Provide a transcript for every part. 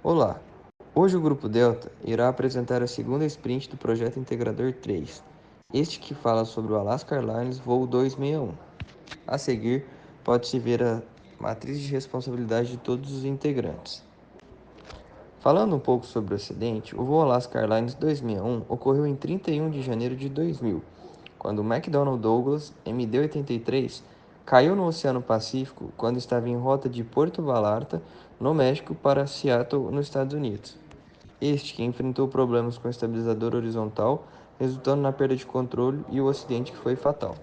Olá! Hoje o Grupo Delta irá apresentar a segunda sprint do projeto Integrador 3, este que fala sobre o Alaska Airlines Voo 261. A seguir, pode-se ver a matriz de responsabilidade de todos os integrantes. Falando um pouco sobre o acidente, o voo Alaska Airlines 261 ocorreu em 31 de janeiro de 2000, quando o McDonnell Douglas MD-83 caiu no Oceano Pacífico quando estava em rota de Puerto Vallarta, no México, para Seattle, nos Estados Unidos. Este que enfrentou problemas com o estabilizador horizontal, resultando na perda de controle e o acidente que foi fatal.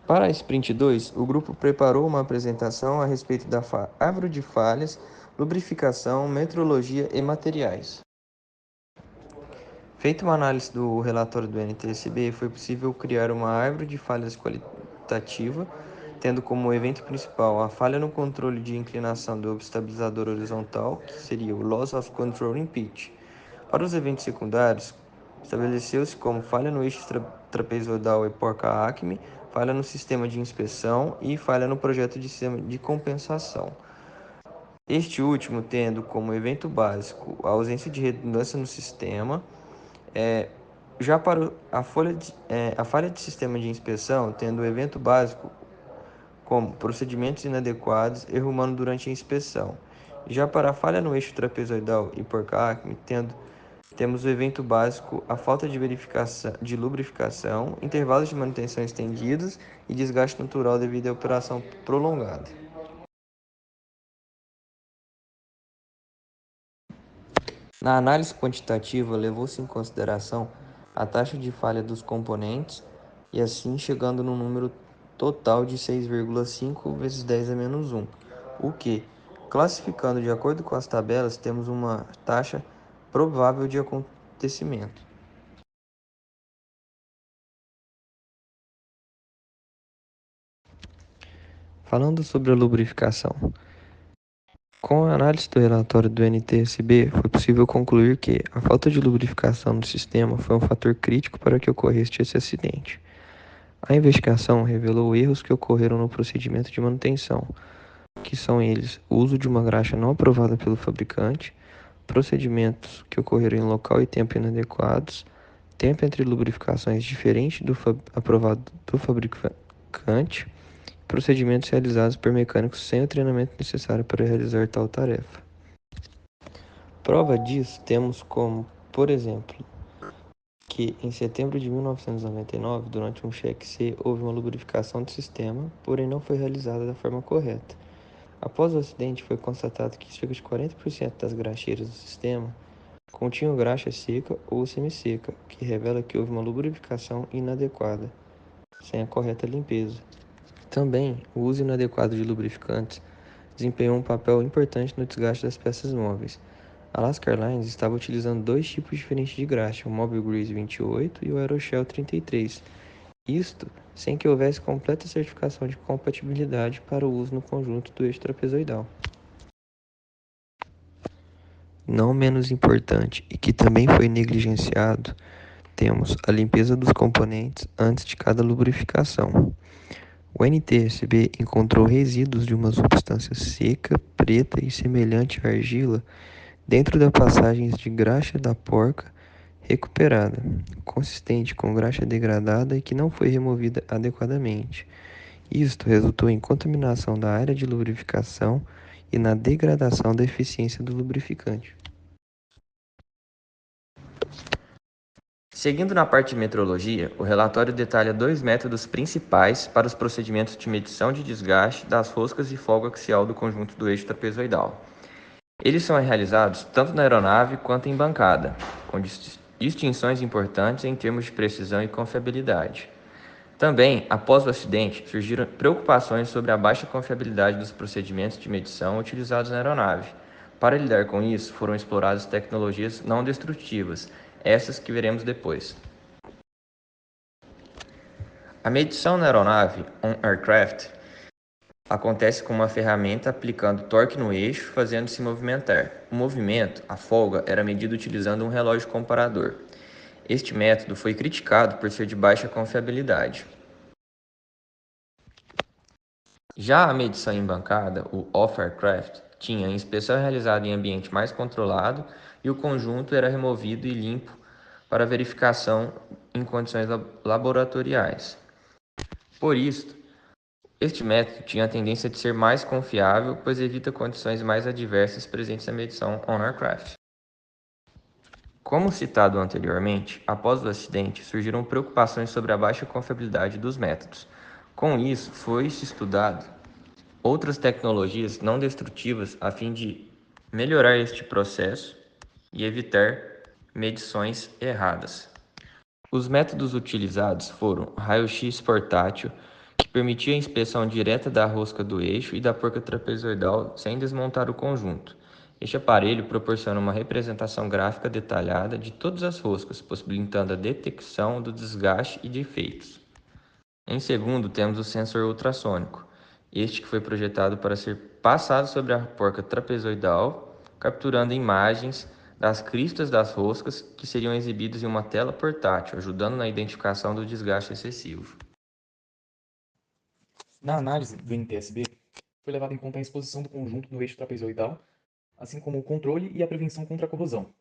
Para a Sprint 2, o grupo preparou uma apresentação a respeito da árvore de falhas, lubrificação, metrologia e materiais. Feita uma análise do relatório do NTSB, foi possível criar uma árvore de falhas qualitativa, tendo como evento principal a falha no controle de inclinação do estabilizador horizontal, que seria o Loss of Control in Pitch. Para os eventos secundários, estabeleceu-se como falha no eixo trapezoidal e porca-acme, falha no sistema de inspeção e falha no projeto de sistema de compensação. Este último tendo como evento básico a ausência de redundância no sistema. Já para a falha de sistema de inspeção, tendo o evento básico como procedimentos inadequados, erro humano durante a inspeção. Já para a falha no eixo trapezoidal e porca-acme, temos o evento básico, a falta de lubrificação, intervalos de manutenção estendidos e desgaste natural devido à operação prolongada. Na análise quantitativa, levou-se em consideração a taxa de falha dos componentes e assim chegando no número total de 6,5 vezes 10 a menos 1, o que, classificando de acordo com as tabelas, temos uma taxa provável de acontecimento. Falando sobre a lubrificação. Com a análise do relatório do NTSB, foi possível concluir que a falta de lubrificação do sistema foi um fator crítico para que ocorresse esse acidente. A investigação revelou erros que ocorreram no procedimento de manutenção, que são eles: o uso de uma graxa não aprovada pelo fabricante, procedimentos que ocorreram em local e tempo inadequados, tempo entre lubrificações diferente do aprovado do fabricante, procedimentos realizados por mecânicos sem o treinamento necessário para realizar tal tarefa. Prova disso temos como, por exemplo, que em setembro de 1999, durante um cheque C, houve uma lubrificação do sistema, porém não foi realizada da forma correta. Após o acidente, foi constatado que cerca de 40% das graxeiras do sistema continham graxa seca ou semi-seca, o que revela que houve uma lubrificação inadequada, sem a correta limpeza. Também, o uso inadequado de lubrificantes desempenhou um papel importante no desgaste das peças móveis. A Alaska Airlines estava utilizando dois tipos diferentes de graxa, o Mobile Grease 28 e o Aeroshell 33, isto sem que houvesse completa certificação de compatibilidade para o uso no conjunto do eixo trapezoidal. Não menos importante e que também foi negligenciado, temos a limpeza dos componentes antes de cada lubrificação. O NTSB encontrou resíduos de uma substância seca, preta e semelhante à argila dentro das passagens de graxa da porca recuperada, consistente com graxa degradada e que não foi removida adequadamente. Isto resultou em contaminação da área de lubrificação e na degradação da eficiência do lubrificante. Seguindo na parte de metrologia, o relatório detalha dois métodos principais para os procedimentos de medição de desgaste das roscas e folga axial do conjunto do eixo trapezoidal. Eles são realizados tanto na aeronave quanto em bancada, com distinções importantes em termos de precisão e confiabilidade. Também, após o acidente, surgiram preocupações sobre a baixa confiabilidade dos procedimentos de medição utilizados na aeronave. Para lidar com isso, foram exploradas tecnologias não destrutivas, essas que veremos depois. A medição na aeronave on-aircraft acontece com uma ferramenta aplicando torque no eixo, fazendo-se movimentar. O movimento, a folga, era medido utilizando um relógio comparador. Este método foi criticado por ser de baixa confiabilidade. Já a medição em bancada, o off-aircraft, tinha inspeção realizada em ambiente mais controlado e o conjunto era removido e limpo para verificação em condições laboratoriais. Por isso, este método tinha a tendência de ser mais confiável, pois evita condições mais adversas presentes na medição on-aircraft. Como citado anteriormente, após o acidente, surgiram preocupações sobre a baixa confiabilidade dos métodos. Com isso, foi-se estudado outras tecnologias não destrutivas a fim de melhorar este processo e evitar medições erradas. Os métodos utilizados foram raio-x portátil, que permitia a inspeção direta da rosca do eixo e da porca trapezoidal sem desmontar o conjunto. Este aparelho proporciona uma representação gráfica detalhada de todas as roscas, possibilitando a detecção do desgaste e defeitos. Em segundo, temos o sensor ultrassônico, este que foi projetado para ser passado sobre a porca trapezoidal, capturando imagens das cristas das roscas que seriam exibidas em uma tela portátil, ajudando na identificação do desgaste excessivo. Na análise do NTSB, foi levada em conta a exposição do conjunto do eixo trapezoidal, assim como o controle e a prevenção contra a corrosão.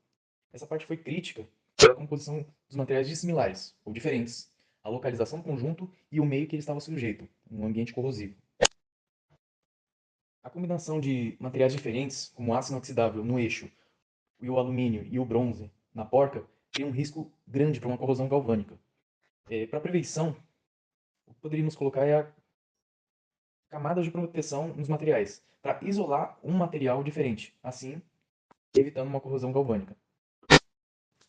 Essa parte foi crítica pela composição dos materiais dissimilares, ou diferentes, a localização do conjunto e o meio que ele estava sujeito, um ambiente corrosivo. A combinação de materiais diferentes, como o aço inoxidável no eixo, e o alumínio e o bronze na porca, tem um risco grande para uma corrosão galvânica. Para prevenção, o que poderíamos colocar é a camadas de proteção nos materiais, para isolar um material diferente, assim evitando uma corrosão galvânica.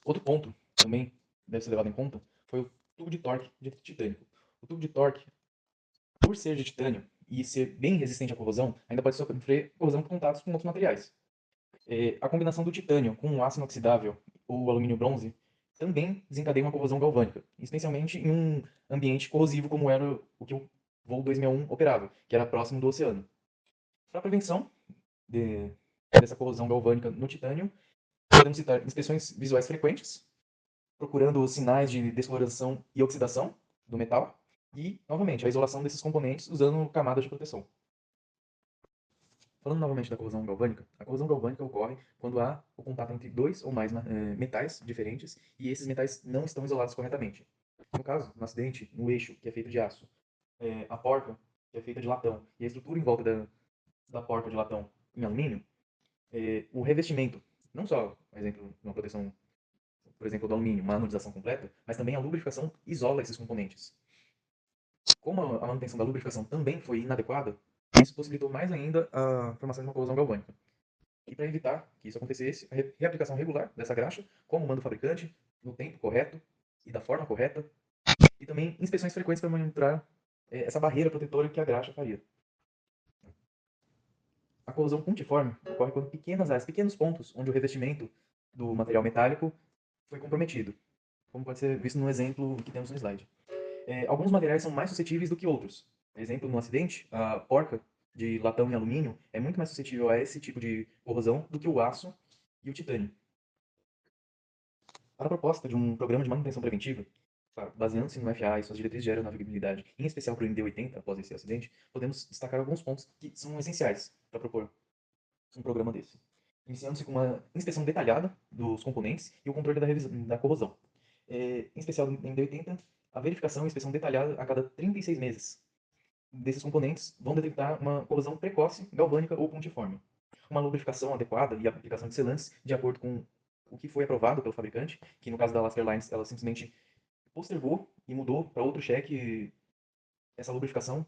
Outro ponto, também deve ser levado em conta, foi o tubo de torque de titânio. O tubo de torque, por ser de titânio e ser bem resistente à corrosão, ainda pode sofrer corrosão por contatos com outros materiais. A combinação do titânio com o aço inoxidável ou o alumínio bronze também desencadeia uma corrosão galvânica, especialmente em um ambiente corrosivo como era o que o voo 261 operava, que era próximo do oceano. Para prevenção dessa corrosão galvânica no titânio, podemos citar inspeções visuais frequentes, procurando sinais de descoloração e oxidação do metal, e, novamente, a isolação desses componentes usando camadas de proteção. Falando novamente da corrosão galvânica, a corrosão galvânica ocorre quando há o contato entre dois ou mais metais diferentes e esses metais não estão isolados corretamente. No caso, no acidente, no eixo, que é feito de aço, a porca, que é feita de latão, e a estrutura em volta da porca de latão em alumínio, o revestimento, não só, por exemplo, uma proteção, por exemplo, do alumínio, uma anodização completa, mas também a lubrificação isola esses componentes. Como a manutenção da lubrificação também foi inadequada, isso possibilitou mais ainda a formação de uma corrosão galvânica. E para evitar que isso acontecesse, a reaplicação regular dessa graxa, como manda o fabricante, no tempo correto e da forma correta, e também inspeções frequentes para monitorar essa barreira protetora que a graxa faria. A corrosão pontiforme ocorre quando pequenas áreas, pequenos pontos onde o revestimento do material metálico foi comprometido, como pode ser visto no exemplo que temos no slide. Alguns materiais são mais suscetíveis do que outros. Por exemplo, no acidente, a porca de latão e alumínio é muito mais suscetível a esse tipo de corrosão do que o aço e o titânio. Para a proposta de um programa de manutenção preventiva, claro, baseando-se no FAA e suas diretrizes de aeronavegabilidade, em especial para o ND80 após esse acidente, podemos destacar alguns pontos que são essenciais para propor um programa desse. Iniciando-se com uma inspeção detalhada dos componentes e o controle da corrosão. Em especial no ND80, a verificação e inspeção detalhada a cada 36 meses desses componentes vão detectar uma corrosão precoce, galvânica ou pontiforme. Uma lubrificação adequada e a aplicação de selantes de acordo com o que foi aprovado pelo fabricante, que no caso da Alaska Airlines ela simplesmente postergou e mudou para outro cheque essa lubrificação,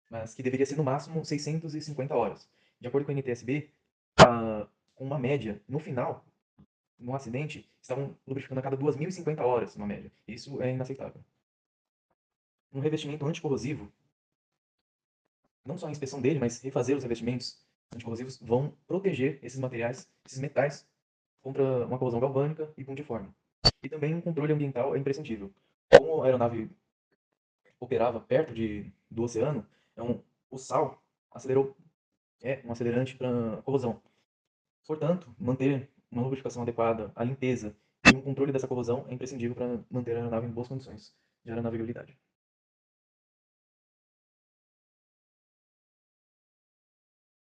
mas que deveria ser no máximo 650 horas. De acordo com a NTSB, com uma média, no final, no acidente, estavam lubrificando a cada 2.050 horas, uma média. Isso é inaceitável. Um revestimento anticorrosivo, não só a inspeção dele, mas refazer os revestimentos anticorrosivos vão proteger esses materiais, esses metais, contra uma corrosão galvânica e pontiforme. E também um controle ambiental é imprescindível. Como a aeronave operava perto do oceano, então, o sal é um acelerante para corrosão. Portanto, manter uma lubrificação adequada, a limpeza e um controle dessa corrosão é imprescindível para manter a aeronave em boas condições de aeronavegabilidade.